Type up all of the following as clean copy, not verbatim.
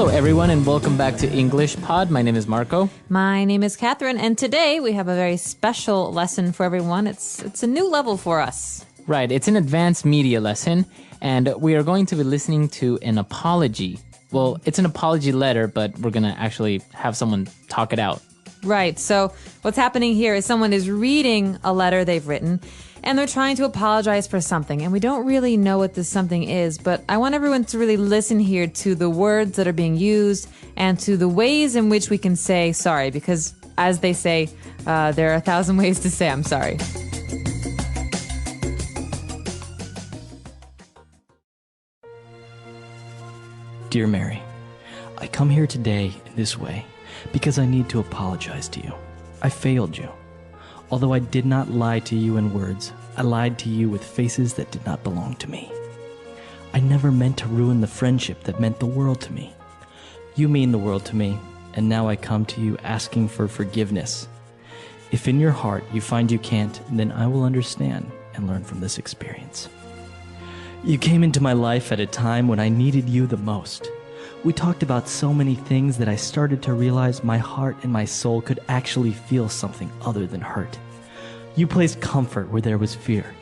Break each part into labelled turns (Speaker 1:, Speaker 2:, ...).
Speaker 1: Hello, everyone, and welcome back to English Pod. My name is Marco.
Speaker 2: My name is Catherine, and today we have a very special lesson for everyone. It's a new level for us.
Speaker 1: Right, it's an advanced media lesson, and we are going to be listening to an apology. Well, it's an apology letter, but we're going to actually have someone talk it out.
Speaker 2: Right, so what's happening here is someone is reading a letter they've written, and they're trying to apologize for something, and we don't really know what this something is, but I want everyone to really listen here to the words that are being used and to the ways in which we can say sorry, because as they say, there are 1,000 ways to say I'm sorry.
Speaker 3: Dear Mary, I come here today in this way because I need to apologize to you. I failed you. Although I did not lie to you in words, I lied to you with faces that did not belong to me. I never meant to ruin the friendship that meant the world to me. You mean the world to me, and now I come to you asking for forgiveness. If in your heart you find you can't, then I will understand and learn from this experience. You came into my life at a time when I needed you the most. We talked about so many things that I started to realize my heart and my soul could actually feel something other than hurt. You placed comfort where there was fear,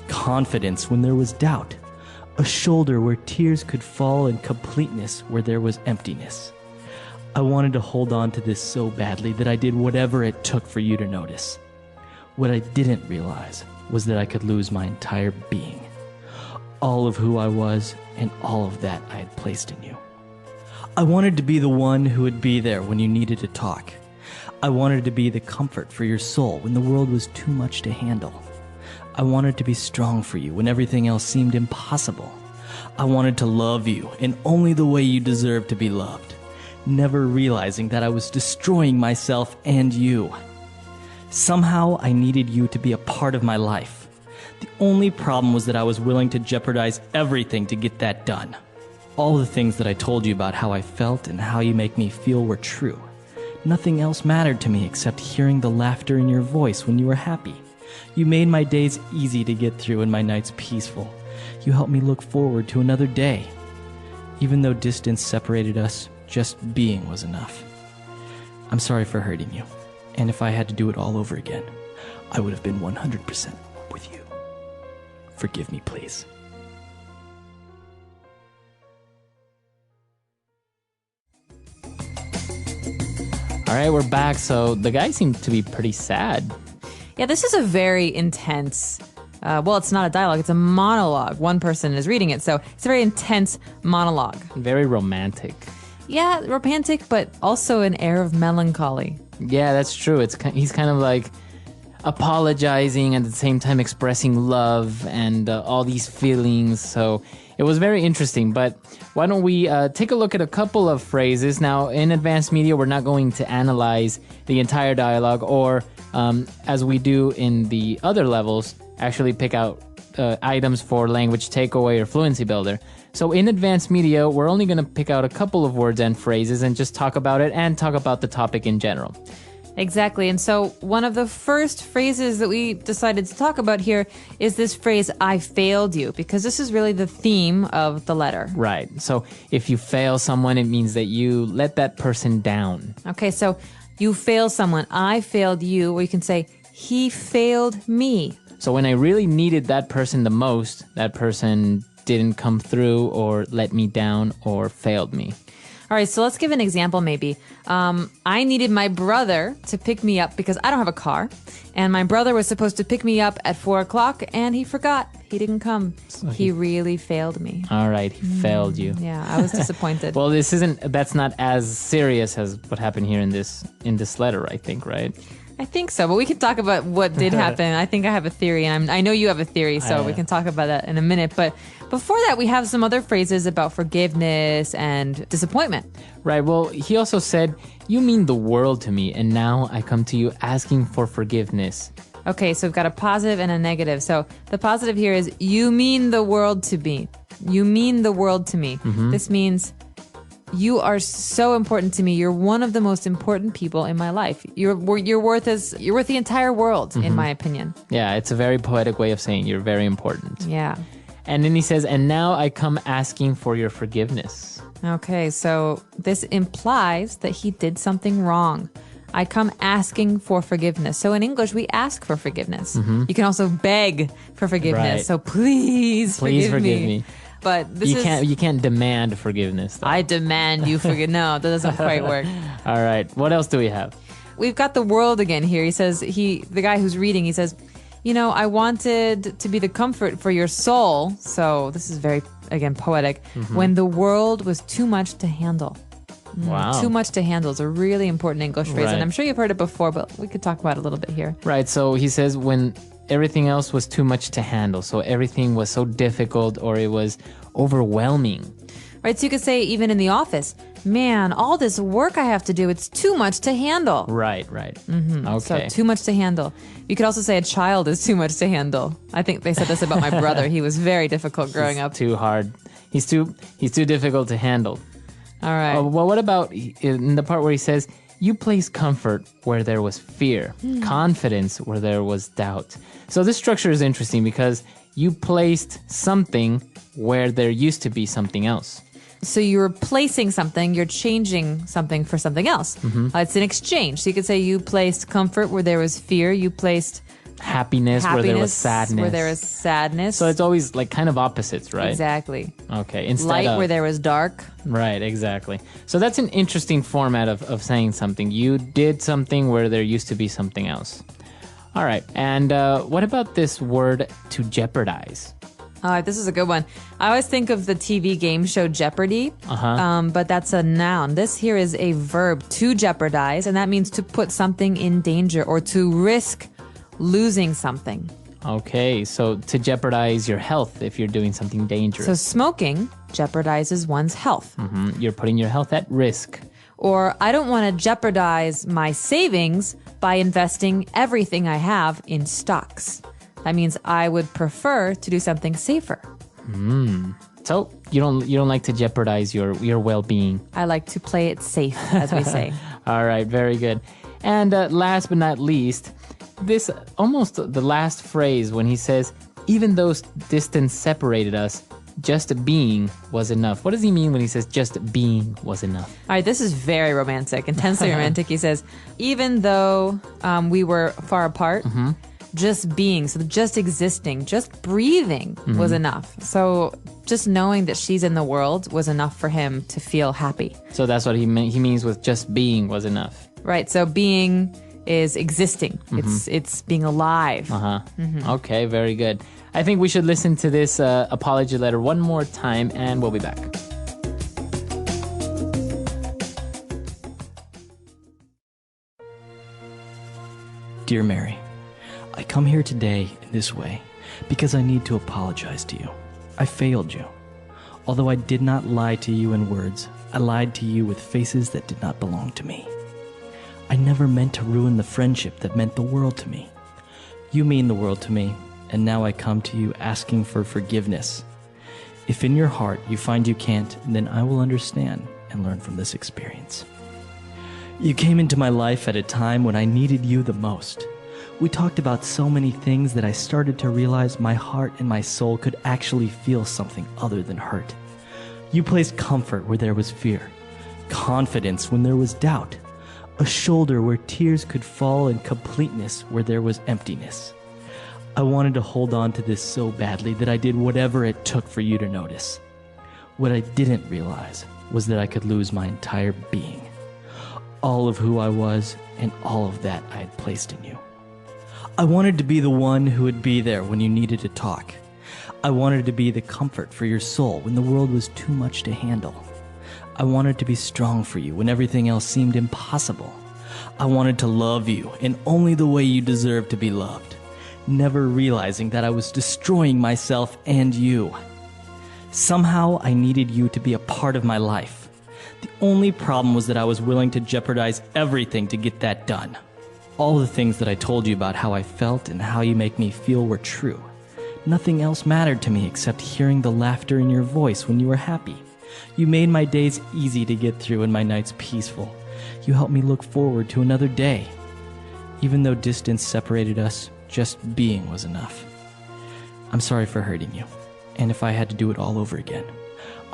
Speaker 3: confidence when there was doubt, a shoulder where tears could fall, and completeness where there was emptiness. I wanted to hold on to this so badly that I did whatever it took for you to notice. What I didn't realize was that I could lose my entire being, all of who I was and all of that I had placed in you. I wanted to be the one who would be there when you needed to talk. I wanted to be the comfort for your soul when the world was too much to handle. I wanted to be strong for you when everything else seemed impossible. I wanted to love you in only the way you deserved to be loved, never realizing that I was destroying myself and you. Somehow I needed you to be a part of my life. The only problem was that I was willing to jeopardize everything to get that done. All the things that I told you about how I felt and how you make me feel were true. Nothing else mattered to me except hearing the laughter in your voice when you were happy. You made my days easy to get through and my nights peaceful. You helped me look forward to another day. Even though distance separated us, just being was enough. I'm sorry for hurting you, and if I had to do it all over again, I would have been 100% with you. Forgive me, please.
Speaker 1: All right, we're back. So the guy seemed to be pretty sad.
Speaker 2: Yeah, this is a very intense, well, it's not a dialogue, it's a monologue. One person is reading it, so it's a very intense monologue.
Speaker 1: Very romantic.
Speaker 2: Yeah, romantic, but also an air of melancholy.
Speaker 1: Yeah, that's true. He's kind of like apologizing and at the same time expressing love and all these feelings. So it was very interesting, but why don't we take a look at a couple of phrases. Now, in advanced media, we're not going to analyze the entire dialogue or, as we do in the other levels, actually pick out items for language takeaway or fluency builder. So in advanced media, we're only going to pick out a couple of words and phrases and just talk about it and talk about the topic in general.
Speaker 2: Exactly. And so one of the first phrases that we decided to talk about here is this phrase, I failed you, because this is really the theme of the letter.
Speaker 1: Right. So if you fail someone, it means that you let that person down.
Speaker 2: Okay, so you fail someone. I failed you, or you can say, he failed me.
Speaker 1: So when I really needed that person the most, that person didn't come through or let me down or failed me.
Speaker 2: All right, so let's give an example maybe. I needed my brother to pick me up because I don't have a car. And my brother was supposed to pick me up at 4 o'clock and he forgot. He didn't come. So he really failed me.
Speaker 1: All right, he failed you.
Speaker 2: Yeah, I was disappointed.
Speaker 1: Well, that's not as serious as what happened here in this letter, I think, right?
Speaker 2: I think so, but we can talk about what did happen. I think I have a theory, and I know you have a theory, so we can talk about that in a minute. But before that, we have some other phrases about forgiveness and disappointment.
Speaker 1: Right, well, he also said, you mean the world to me, and now I come to you asking for forgiveness.
Speaker 2: Okay, so we've got a positive and a negative. So the positive here is, you mean the world to me. You mean the world to me. Mm-hmm. This means you are so important to me. You're one of the most important people in my life. You're worth the entire world, in my opinion.
Speaker 1: Yeah, it's a very poetic way of saying you're very important.
Speaker 2: Yeah.
Speaker 1: And then he says, and now I come asking for your forgiveness.
Speaker 2: Okay, so this implies that he did something wrong. I come asking for forgiveness. So in English, we ask for forgiveness. You can also beg for forgiveness.
Speaker 1: Right.
Speaker 2: So please forgive
Speaker 1: forgive me.
Speaker 2: But this
Speaker 1: You can't demand forgiveness, though.
Speaker 2: I demand you forgive. No, that doesn't quite work.
Speaker 1: All right. What else do we have?
Speaker 2: We've got the world again here. He says, the guy who's reading, he says, I wanted to be the comfort for your soul. So this is very, again, poetic. When the world was too much to handle.
Speaker 1: Wow.
Speaker 2: Too much to handle is a really important English phrase.
Speaker 1: Right.
Speaker 2: And I'm sure you've heard it before, but we could talk about it a little bit here.
Speaker 1: Right. So he says when everything else was too much to handle. So everything was so difficult or it was overwhelming.
Speaker 2: Right. So you could say even in the office, man, all this work I have to do, it's too much to handle.
Speaker 1: Right. Okay.
Speaker 2: So too much to handle. You could also say a child is too much to handle. I think they said this about my brother. He was very difficult growing up.
Speaker 1: Too hard. He's too difficult to handle.
Speaker 2: All right.
Speaker 1: Well, what about in the part where he says, you placed comfort where there was fear, confidence where there was doubt. So this structure is interesting because you placed something where there used to be something else.
Speaker 2: So you're replacing something, you're changing something for something else. It's an exchange. So you could say you placed comfort where there was fear, you placed
Speaker 1: Happiness where there was sadness.
Speaker 2: where there was sadness.
Speaker 1: So it's always like kind of opposites, right?
Speaker 2: Exactly.
Speaker 1: Okay. Instead
Speaker 2: Light
Speaker 1: of,
Speaker 2: where there was dark.
Speaker 1: Right, exactly. So that's an interesting format of saying something. You did something where there used to be something else. All right. And what about this word to jeopardize?
Speaker 2: All right, this is a good one. I always think of the TV game show Jeopardy, but that's a noun. This here is a verb, to jeopardize, and that means to put something in danger or to risk losing something.
Speaker 1: Okay, so to jeopardize your health if you're doing something dangerous.
Speaker 2: So smoking jeopardizes one's health.
Speaker 1: You're putting your health at risk.
Speaker 2: Or I don't want to jeopardize my savings by investing everything I have in stocks. That means I would prefer to do something safer.
Speaker 1: So you don't like to jeopardize your well-being.
Speaker 2: I like to play it safe, as we say.
Speaker 1: All right, very good. And last but not least, this almost the last phrase when he says, even though distance separated us, just being was enough. What does he mean when he says just being was enough?
Speaker 2: All right, this is very romantic, intensely romantic. He says, even though we were far apart, just being, so just existing, just breathing was enough. So just knowing that she's in the world was enough for him to feel happy.
Speaker 1: So that's what he means with just being was enough.
Speaker 2: Right, so being is existing. It's being alive.
Speaker 1: Okay, very good. I think we should listen to this apology letter one more time and we'll be back.
Speaker 3: Dear Mary, I come here today in this way because I need to apologize to you. I failed you. Although I did not lie to you in words, I lied to you with faces that did not belong to me. I never meant to ruin the friendship that meant the world to me. You mean the world to me, and now I come to you asking for forgiveness. If in your heart you find you can't, then I will understand and learn from this experience. You came into my life at a time when I needed you the most. We talked about so many things that I started to realize my heart and my soul could actually feel something other than hurt. You placed comfort where there was fear, confidence when there was doubt, a shoulder where tears could fall and completeness where there was emptiness. I wanted to hold on to this so badly that I did whatever it took for you to notice. What I didn't realize was that I could lose my entire being, all of who I was and all of that I had placed in you. I wanted to be the one who would be there when you needed to talk. I wanted to be the comfort for your soul when the world was too much to handle. I wanted to be strong for you when everything else seemed impossible. I wanted to love you in only the way you deserve to be loved, never realizing that I was destroying myself and you. Somehow I needed you to be a part of my life. The only problem was that I was willing to jeopardize everything to get that done. All the things that I told you about how I felt and how you make me feel were true. Nothing else mattered to me except hearing the laughter in your voice when you were happy. You made my days easy to get through and my nights peaceful. You helped me look forward to another day. Even though distance separated us, just being was enough. I'm sorry for hurting you, and if I had to do it all over again,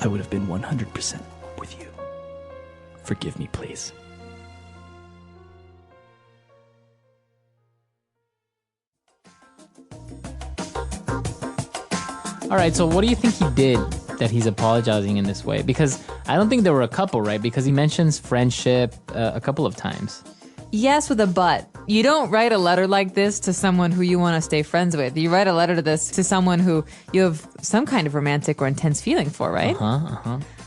Speaker 3: I would have been 100% with forgive me, please.
Speaker 1: All right, so what do you think he did that he's apologizing in this way? Because I don't think they were a couple, right? Because he mentions friendship a couple of times.
Speaker 2: Yes, with a but. You don't write a letter like this to someone who you want to stay friends with. You write a letter to someone who you have some kind of romantic or intense feeling for, right?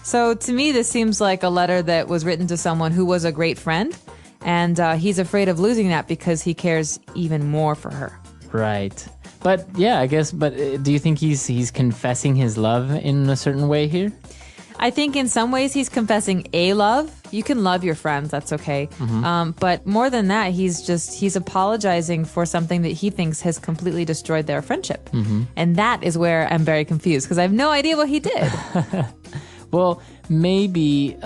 Speaker 2: So to me, this seems like a letter that was written to someone who was a great friend, and he's afraid of losing that because he cares even more for her.
Speaker 1: Right. But yeah, I guess, but do you think he's confessing his love in a certain way here?
Speaker 2: I think in some ways he's confessing a love. You can love your friends, that's okay. But more than that, he's apologizing for something that he thinks has completely destroyed their friendship. And that is where I'm very confused because I have no idea what he did.
Speaker 1: Well, maybe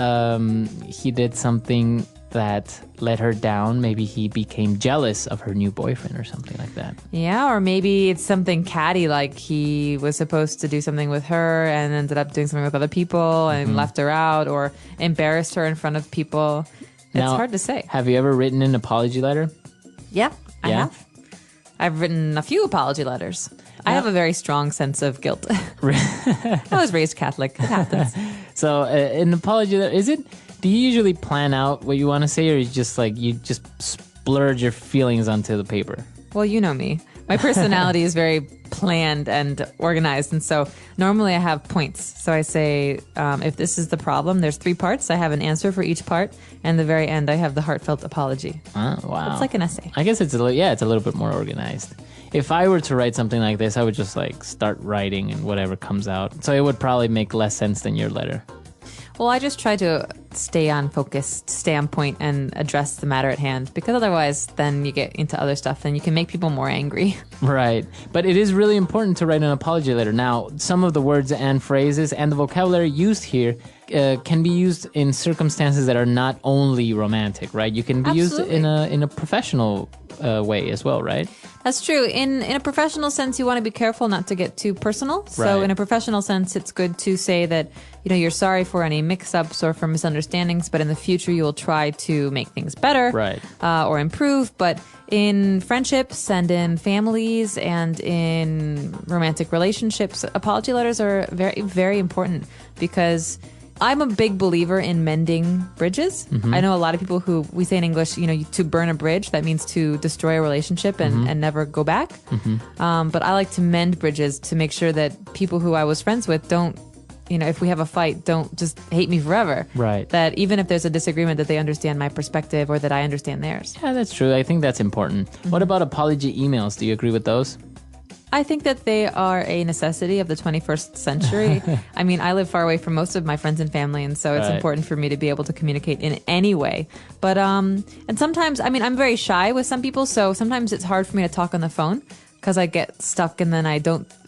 Speaker 1: he did something that let her down. Maybe he became jealous of her new boyfriend or something like that.
Speaker 2: Yeah, or maybe it's something catty, like he was supposed to do something with her and ended up doing something with other people and left her out or embarrassed her in front of people. It's hard to say.
Speaker 1: Have you ever written an apology letter?
Speaker 2: Yeah, I have. I've written a few apology letters. I have a very strong sense of guilt. I was raised Catholic. It happens.
Speaker 1: So an apology letter, do you usually plan out what you want to say, or you just splurge your feelings onto the paper?
Speaker 2: Well, you know me. My personality is very planned and organized, and so normally I have points. So I say, if this is the problem, there's 3 parts. I have an answer for each part, and at the very end, I have the heartfelt apology.
Speaker 1: Oh, wow.
Speaker 2: It's like an essay.
Speaker 1: I guess it's a little bit more organized. If I were to write something like this, I would just start writing and whatever comes out. So it would probably make less sense than your letter.
Speaker 2: Well, I just try to stay on focus, stay on point, and address the matter at hand, because otherwise then you get into other stuff and you can make people more angry.
Speaker 1: Right. But it is really important to write an apology letter. Now, some of the words and phrases and the vocabulary used here can be used in circumstances that are not only romantic, right? You can be
Speaker 2: Absolutely.
Speaker 1: used in a professional way as well, right?
Speaker 2: That's true. In a professional sense, you want to be careful not to get too personal. So
Speaker 1: Right.
Speaker 2: in a professional sense, it's good to say that, you're sorry for any mix-ups or for misunderstandings, but in the future you will try to make things better,
Speaker 1: Right.
Speaker 2: Or improve. But in friendships and in families and in romantic relationships, apology letters are very, very important because I'm a big believer in mending bridges. I know a lot of people who we say in English, to burn a bridge, that means to destroy a relationship and never go back. But I like to mend bridges to make sure that people who I was friends with don't, if we have a fight, don't just hate me forever.
Speaker 1: Right.
Speaker 2: That even if there's a disagreement, that they understand my perspective or that I understand theirs.
Speaker 1: Yeah, that's true. I think that's important. What about apology emails? Do you agree with those?
Speaker 2: I think that they are a necessity of the 21st century. I mean, I live far away from most of my friends and family, and so it's
Speaker 1: Right.
Speaker 2: important for me to be able to communicate in any way. But, and sometimes, I'm very shy with some people, so sometimes it's hard for me to talk on the phone because I get stuck and then I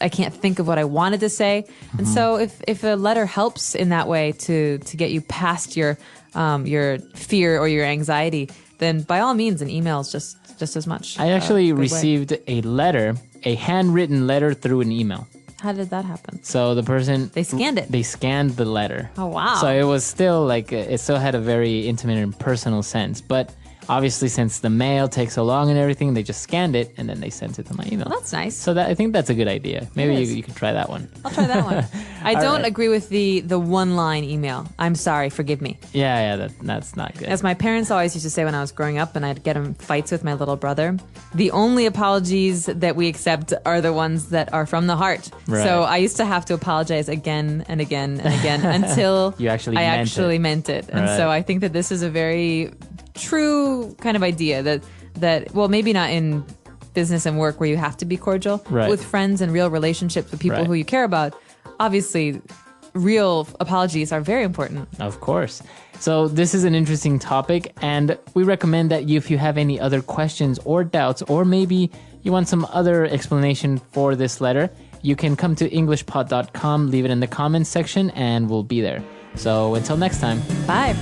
Speaker 2: can't think of what I wanted to say. And so if a letter helps in that way to get you past your fear or your anxiety, then by all means, an email is just as much.
Speaker 1: I actually
Speaker 2: a good way.
Speaker 1: received a handwritten letter through an email.
Speaker 2: How did that happen?
Speaker 1: So the person...
Speaker 2: They scanned it.
Speaker 1: They scanned the letter.
Speaker 2: Oh, wow.
Speaker 1: So it was still it still had a very intimate and personal sense. But obviously, since the mail takes so long and everything, they just scanned it and then they sent it to my email.
Speaker 2: Well, that's nice.
Speaker 1: So I think that's a good idea. Maybe
Speaker 2: It is.
Speaker 1: you could try that one.
Speaker 2: I'll try that one. I don't
Speaker 1: right.
Speaker 2: agree with the one-line email. I'm sorry, forgive me.
Speaker 1: Yeah, that's not good.
Speaker 2: As my parents always used to say when I was growing up and I'd get in fights with my little brother, the only apologies that we accept are the ones that are from the heart.
Speaker 1: Right.
Speaker 2: So I used to have to apologize again and again and again until
Speaker 1: You actually
Speaker 2: I
Speaker 1: meant
Speaker 2: actually
Speaker 1: it.
Speaker 2: meant it. And
Speaker 1: Right.
Speaker 2: so I think that this is a very true kind of idea that well, maybe not in business and work where you have to be cordial,
Speaker 1: Right.
Speaker 2: with friends and real relationships with people
Speaker 1: Right.
Speaker 2: who you care about. Obviously, real apologies are very important.
Speaker 1: Of course. So this is an interesting topic, and we recommend that if you have any other questions or doubts, or maybe you want some other explanation for this letter, you can come to EnglishPod365.com, leave it in the comments section, and we'll be there. So until next time.
Speaker 2: Bye.